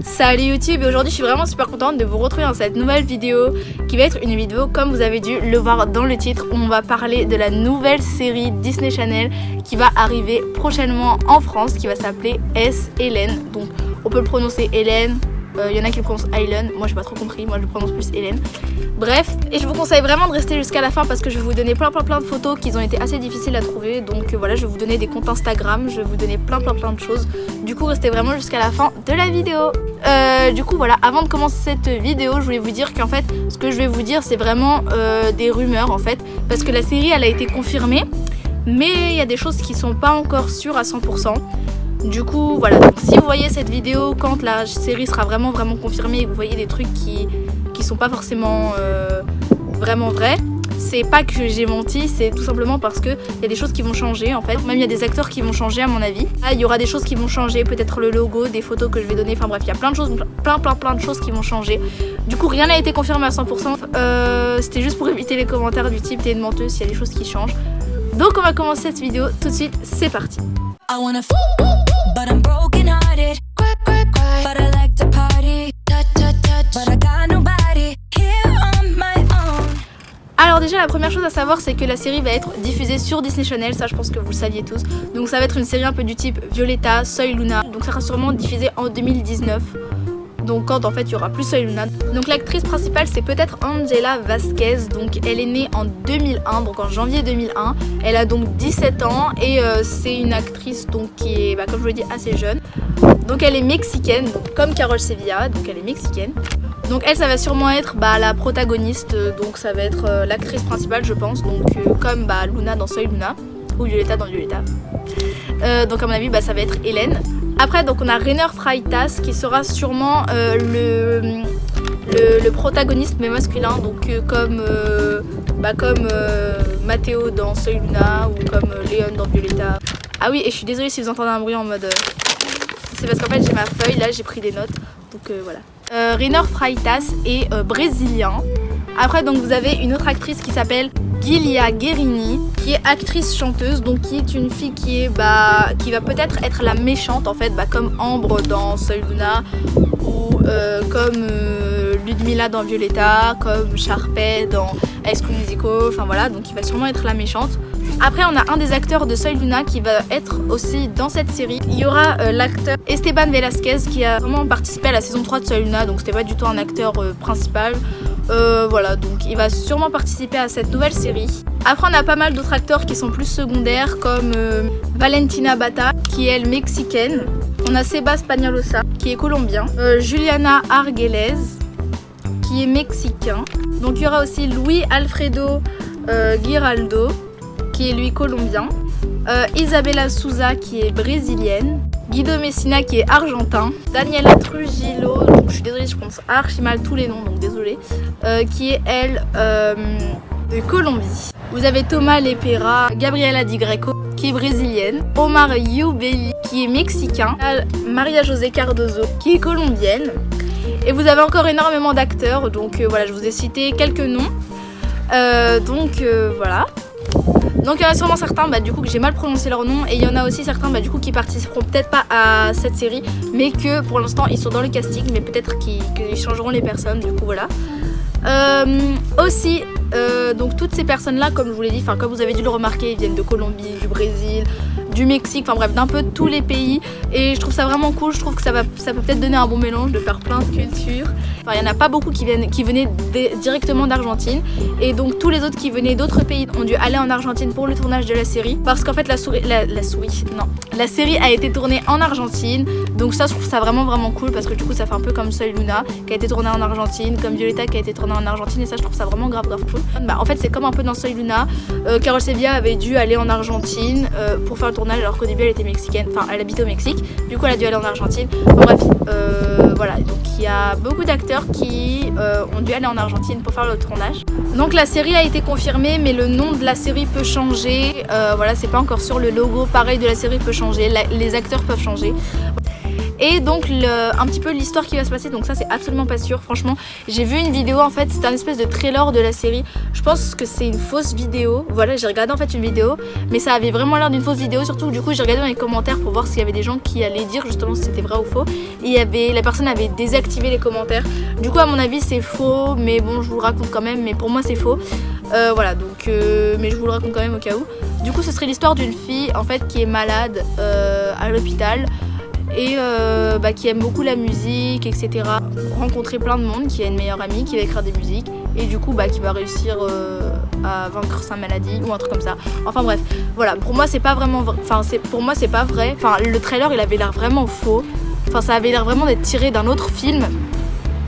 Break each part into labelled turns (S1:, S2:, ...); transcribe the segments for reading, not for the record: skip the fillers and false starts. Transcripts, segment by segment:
S1: Salut YouTube, et aujourd'hui je suis vraiment super contente de vous retrouver dans cette nouvelle vidéo qui va être une vidéo, comme vous avez dû le voir dans le titre, où on va parler de la nouvelle série Disney Channel qui va arriver prochainement en France, qui va s'appeler S. Hélène. Donc on peut le prononcer Hélène, il y en a qui le prononcent Hélène, moi j'ai pas trop compris, moi je le prononce plus Hélène. Bref, et je vous conseille vraiment de rester jusqu'à la fin parce que je vais vous donner plein de photos qui ont été assez difficiles à trouver. Donc voilà, je vais vous donner des comptes Instagram, je vais vous donner plein de choses. Du coup, restez vraiment jusqu'à la fin de la vidéo. Du coup voilà, avant de commencer cette vidéo, je voulais vous dire qu'en fait, ce que je vais vous dire, c'est vraiment des rumeurs en fait. Parce que la série, elle a été confirmée, mais il y a des choses qui sont pas encore sûres à 100%. Du coup voilà, donc si vous voyez cette vidéo quand la série sera vraiment confirmée et que vous voyez des trucs qui sont pas forcément vraiment vrais, c'est pas que j'ai menti, c'est tout simplement parce que il y a des choses qui vont changer en fait. Même il y a des acteurs qui vont changer à mon avis. Là, il y aura des choses qui vont changer, peut-être le logo, des photos que je vais donner, enfin bref, il y a plein de choses, plein de choses qui vont changer. Du coup rien n'a été confirmé à 100%, c'était juste pour éviter les commentaires du type t'es une menteuse s'il y a des choses qui changent. Donc on va commencer cette vidéo tout de suite, c'est parti. But I'm broken hearted, but I like to party, but I got nobody here on my own. Alors déjà la première chose à savoir, c'est que la série va être diffusée sur Disney Channel, ça je pense que vous le saviez tous. Donc ça va être une série un peu du type Violetta, Soy Luna, donc ça sera sûrement diffusé en 2019. Donc quand en fait il y aura plus Soy Luna. Donc l'actrice principale c'est peut-être Angela Vasquez. Donc elle est née en 2001, donc en janvier 2001. Elle a donc 17 ans et c'est une actrice donc qui est comme je vous l'ai dit assez jeune. Donc elle est mexicaine, donc, comme Carol Sevilla, donc elle est mexicaine. Donc elle ça va sûrement être la protagoniste, donc ça va être l'actrice principale je pense. Donc comme Luna dans Soy Luna ou Violetta dans Violetta. Donc à mon avis ça va être Hélène. Après donc on a Rainer Freitas qui sera sûrement le protagoniste mais masculin, donc comme Matteo dans Soy Luna ou comme Léon dans Violetta. Ah oui, et je suis désolée si vous entendez un bruit en mode c'est parce qu'en fait j'ai ma feuille là, j'ai pris des notes, donc voilà. Rainer Freitas est brésilien. Après donc vous avez une autre actrice qui s'appelle Giulia Guerini, qui est actrice chanteuse, donc qui est une fille qui va peut-être être la méchante en fait, comme Ambre dans Soy Luna ou comme Ludmilla dans Violetta, comme Sharpay dans High School Musical, enfin voilà, donc il va sûrement être la méchante. Après on a un des acteurs de Soy Luna qui va être aussi dans cette série. Il y aura l'acteur Esteban Velasquez qui a vraiment participé à la saison 3 de Soy Luna, donc c'était pas du tout un acteur principal. Voilà, donc il va sûrement participer à cette nouvelle série. Après on a pas mal d'autres acteurs qui sont plus secondaires comme Valentina Bata qui est elle mexicaine. On a Sebas Pañalosa qui est colombien. Juliana Argelez qui est mexicain. Donc il y aura aussi Luis Alfredo Giraldo qui est lui colombien. Isabella Souza qui est brésilienne. Guido Messina qui est argentin, Daniela Trujillo, donc je suis désolée, je prononce archi mal tous les noms, donc désolée, qui est elle de Colombie. Vous avez Thomas Lepera, Gabriela Di Greco qui est brésilienne, Omar Youbeli qui est mexicain, Maria José Cardozo qui est colombienne. Et vous avez encore énormément d'acteurs, donc voilà, je vous ai cité quelques noms. Voilà. Donc il y en a sûrement certains du coup que j'ai mal prononcé leur nom, et il y en a aussi certains du coup qui participeront peut-être pas à cette série mais que pour l'instant ils sont dans le casting, mais peut-être qu'ils changeront les personnes, du coup voilà. Aussi donc toutes ces personnes là, comme je vous l'ai dit, comme vous avez dû le remarquer, ils viennent de Colombie, du Brésil, du Mexique, enfin bref d'un peu tous les pays, et je trouve ça vraiment cool. Je trouve que ça peut peut-être donner un bon mélange de faire plein de cultures. Enfin il n'y en a pas beaucoup qui venaient directement d'Argentine, et donc tous les autres qui venaient d'autres pays ont dû aller en Argentine pour le tournage de la série, parce qu'en fait la série a été tournée en Argentine. Donc ça je trouve ça vraiment cool, parce que du coup ça fait un peu comme Soy Luna qui a été tournée en Argentine, comme Violetta qui a été tournée en Argentine, et ça je trouve ça vraiment grave cool. En fait c'est comme un peu dans Soy Luna, Carol Sevilla avait dû aller en Argentine pour faire le tournage, alors qu'au début elle était mexicaine, enfin elle habitait au Mexique, du coup elle a dû aller en Argentine. Bon, bref, voilà, donc il y a beaucoup d'acteurs qui ont dû aller en Argentine pour faire le tournage. Donc la série a été confirmée, mais le nom de la série peut changer, voilà, c'est pas encore sûr. Le logo pareil de la série peut changer, les acteurs peuvent changer. Et donc un petit peu l'histoire qui va se passer, donc ça c'est absolument pas sûr. Franchement, j'ai vu une vidéo en fait, c'était un espèce de trailer de la série. Je pense que c'est une fausse vidéo. Voilà, j'ai regardé en fait une vidéo, mais ça avait vraiment l'air d'une fausse vidéo. Surtout du coup j'ai regardé dans les commentaires pour voir s'il y avait des gens qui allaient dire justement si c'était vrai ou faux. Et la personne avait désactivé les commentaires. Du coup à mon avis c'est faux, mais bon je vous le raconte quand même, mais pour moi c'est faux. Voilà donc mais je vous le raconte quand même au cas où. Du coup ce serait l'histoire d'une fille en fait qui est malade à l'hôpital et qui aime beaucoup la musique, etc. Rencontrer plein de monde, qui a une meilleure amie, qui va écrire des musiques et du coup qui va réussir à vaincre sa maladie ou un truc comme ça. Enfin bref, voilà, pour moi c'est pas vraiment vrai. Enfin pour moi c'est pas vrai. Enfin le trailer il avait l'air vraiment faux. Enfin ça avait l'air vraiment d'être tiré d'un autre film.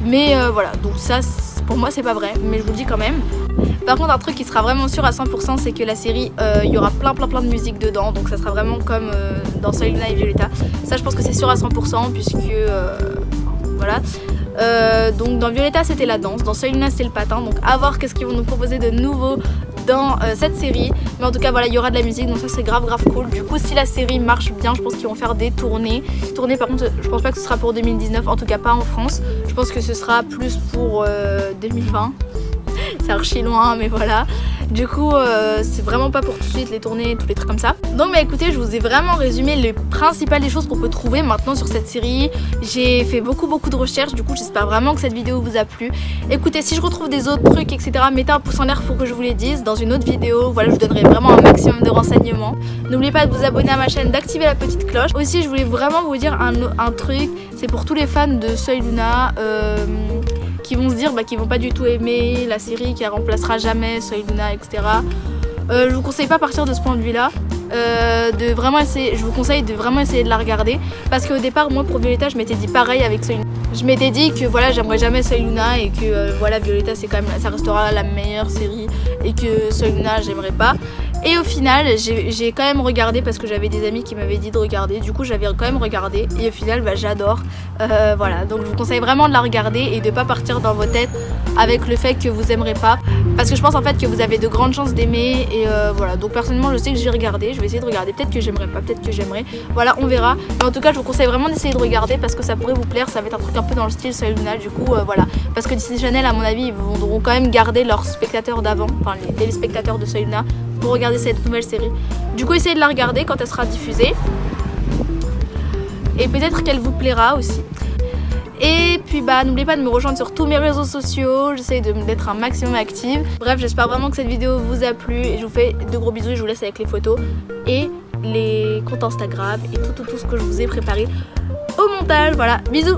S1: Mais voilà, donc ça pour moi c'est pas vrai, mais je vous le dis quand même. Par contre un truc qui sera vraiment sûr à 100% c'est que la série il y aura plein de musique dedans, donc ça sera vraiment comme dans Soy Luna et Violetta. Ça je pense que c'est sûr à 100% puisque voilà. Donc dans Violetta c'était la danse, dans Soy Luna c'était le patin, donc à voir qu'est-ce qu'ils vont nous proposer de nouveau dans cette série. Mais en tout cas voilà, il y aura de la musique, donc ça c'est grave cool. Du coup si la série marche bien, je pense qu'ils vont faire des tournées. Par contre je pense pas que ce sera pour 2019, en tout cas pas en France. Je pense que ce sera plus pour 2020. C'est archi loin mais voilà. Du coup c'est vraiment pas pour tout de suite les tournées, tous les trucs comme ça. Donc écoutez, je vous ai vraiment résumé les principales des choses qu'on peut trouver maintenant sur cette série. J'ai fait beaucoup de recherches, du coup j'espère vraiment que cette vidéo vous a plu. Écoutez, si je retrouve des autres trucs etc, mettez un pouce en l'air pour que je vous les dise dans une autre vidéo. Voilà, je vous donnerai vraiment un maximum de renseignements. N'oubliez pas de vous abonner à ma chaîne, d'activer la petite cloche. Aussi je voulais vraiment vous dire un truc, c'est pour tous les fans de Soy Luna qui vont se dire qu'ils vont pas du tout aimer la série, qui remplacera jamais Soy Luna, etc. Je vous conseille pas partir de ce point de vue là. Je vous conseille de vraiment essayer de la regarder parce qu'au départ moi pour Violetta je m'étais dit pareil avec Soy Luna. Je m'étais dit que voilà j'aimerais jamais Soy Luna et que voilà Violetta c'est quand même, ça restera la meilleure série et que Soy Luna j'aimerais pas. Et au final j'ai quand même regardé parce que j'avais des amis qui m'avaient dit de regarder, du coup j'avais quand même regardé et au final j'adore. Voilà, donc je vous conseille vraiment de la regarder et de pas partir dans vos têtes avec le fait que vous aimerez pas, parce que je pense en fait que vous avez de grandes chances d'aimer et voilà. Donc personnellement je sais que je vais regarder, je vais essayer de regarder, peut-être que j'aimerais pas, peut-être que j'aimerais, voilà on verra. Mais en tout cas je vous conseille vraiment d'essayer de regarder parce que ça pourrait vous plaire, ça va être un truc un peu dans le style Soy Luna, du coup voilà. Parce que Disney Channel à mon avis ils voudront quand même garder leurs spectateurs d'avant, enfin les téléspectateurs de Soy Luna pour regarder cette nouvelle série. Du coup essayez de la regarder quand elle sera diffusée et peut-être qu'elle vous plaira aussi. Et puis n'oubliez pas de me rejoindre sur tous mes réseaux sociaux, j'essaie d'être un maximum active. Bref, j'espère vraiment que cette vidéo vous a plu et je vous fais de gros bisous et je vous laisse avec les photos et les comptes Instagram et tout ce que je vous ai préparé au montage. Voilà, bisous.